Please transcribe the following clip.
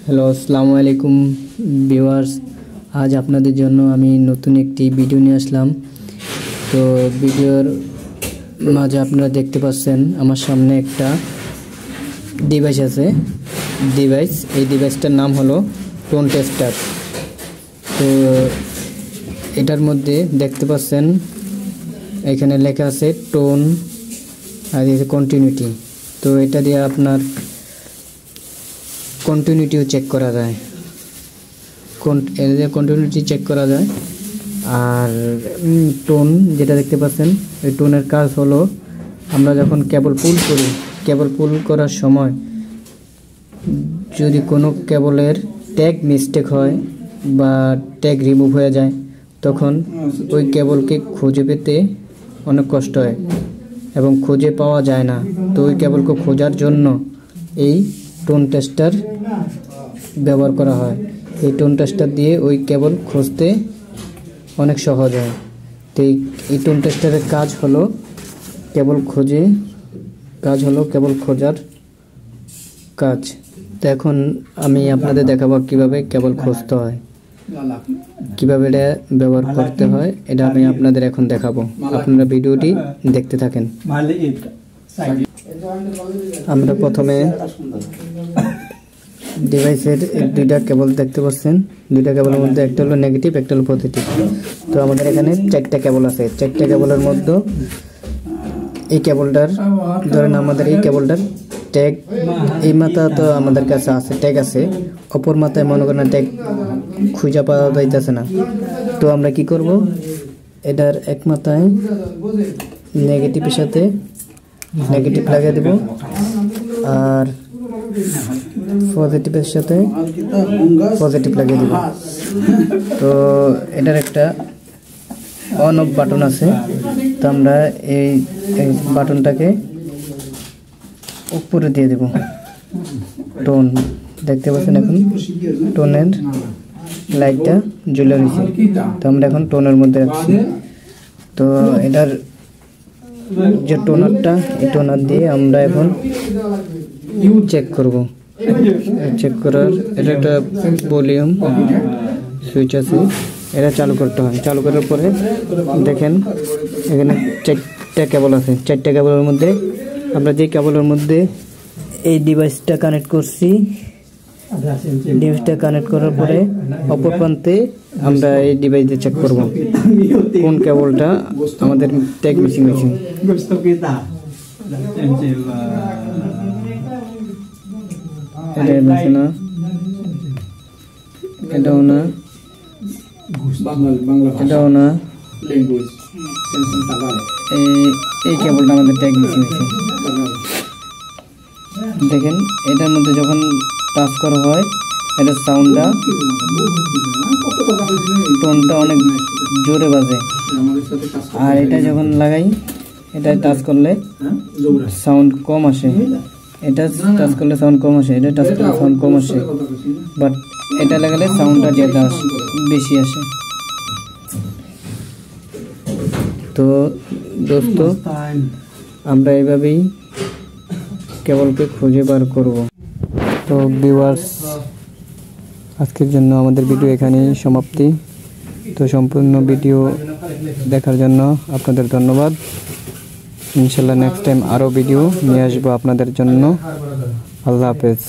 Hello, আসসালামু আলাইকুম viewers. আজ আপনাদের জন্য আমি নতুন একটি ভিডিও নিয়ে আসলাম। তো ভিডিওর মাঝে আপনারা দেখতে পাচ্ছেন আমার সামনে একটা ডিভাইস আছে। এই ডিভাইসটার নাম হলো টোন টেস্টার। তো এটার মধ্যে দেখতে পাচ্ছেন এখানে লেখা আছে টোন আর কন্টিনিউটি। তো এটা দিয়ে আপনার কন্টিনিউটিও চেক করা যায়, কন্টিনিউটি চেক করা যায়। আর টোন যেটা দেখতে পাচ্ছেন, এই টোনের কাজ হলো আমরা যখন কেবল পুল করি, কেবল পুল করার সময় যদি কোনো কেবলের ট্যাগ মিস্টেক হয় বা ট্যাগ রিমুভ হয়ে যায়, তখন ওই কেবলকে খুঁজে পেতে অনেক কষ্ট হয় এবং খুঁজে পাওয়া যায় না। তো ওই কেবলকে খোঁজার জন্য এই টোন টেস্টার ব্যবহার করা হয়। এই টোন টেস্টার দিয়ে ওই কেবল খুঁজতে অনেক সহজ হয়। তো এই টোন টেস্টারের কাজ হলো কেবল খোঁজার কাজ। তো এখন আমি আপনাদের দেখাবো কিভাবে কেবল খুঁজতে হয়, কিভাবে এটা ব্যবহার করতে হয়, এটা আমি আপনাদের এখন দেখাবো। আপনারা ভিডিওটি দেখতে থাকেন। আমরা প্রথমে ডিভাইসের দুইটা কেবল দেখতে পাচ্ছেন। দুইটা কেবলের মধ্যে একটা হলো নেগেটিভ, একটা হলো পজিটিভ। তো আমাদের এখানে 4টা কেবল আছে। 4টা কেবলের মধ্যে এই কেবলটার, ধরেন আমাদের এই কেবলটার ট্যাগ এই মাথা তো আমাদের কাছে আছে, ট্যাগ আছে। অপর মাথায় মনে করেন ট্যাগ খুঁজে পাওয়া যাইতেছে না। তো আমরা কি করব, এটার এক মাথায় নেগেটিভের সাথে নেগেটিভ লাগিয়ে দেব আর পজিটিভের সাথে পজিটিভ লাগিয়ে দেব। তো এটার একটা অন অফ বাটন আছে। তো আমরা এই বাটনটাকে উপরে দিয়ে দেব। টোন দেখতে পাচ্ছেন, এখন টোনের লাইটটা জ্বলে রয়েছে। তো আমরা এখন টোনের মধ্যে রাখছি। তো এটার যে টোনারটা, এই টোনার দিয়ে আমরা এখন চেক করব। চেক করার এটা একটা ভলিউম সুইচ আছে, এটা চালু করতে হয়। চালু করার পরে দেখেন এখানে 4টা কেবল আছে। 4টা কেবলের মধ্যে আমরা যে কেবলের মধ্যে এই ডিভাইসটা কানেক্ট করছি, ডিভাইসটা কানেক্ট করার পরে অপর প্রান্তে আমরা এই ডিভাইস দিয়ে চেক করব কোন কেবলটা আমাদের ট্যাগ মিসিং হয়েছে। এটাও না, এই কেবলটা আমাদের ট্যাগ মিসিং হয়েছে। দেখেন এটার মধ্যে যখন টাচ করা হয়, এটা সাউন্ডটা, টোনটা অনেক জোরে বাজে। আর এটা যখন লাগাই, এটা টাচ করলে সাউন্ড কম আসে। এটা টাচ করলে সাউন্ড কম আসে, এটা টাচ করলে সাউন্ড কম আসে। বাট এটা লাগালে সাউন্ডটা যেটা বেশি আসে। তো দোস্ত, আমরা এইভাবেই কেবলকে খুঁজে বার করব। তো ভিউয়ার্স, আজকের জন্য আমাদের ভিডিও এখানেই সমাপ্তি। তো সম্পূর্ণ ভিডিও দেখার জন্য আপনাদের ধন্যবাদ। ইনশাল্লাহ নেক্সট টাইম আরও ভিডিও নিয়ে আসবো আপনাদের জন্য। আল্লাহ হাফেজ।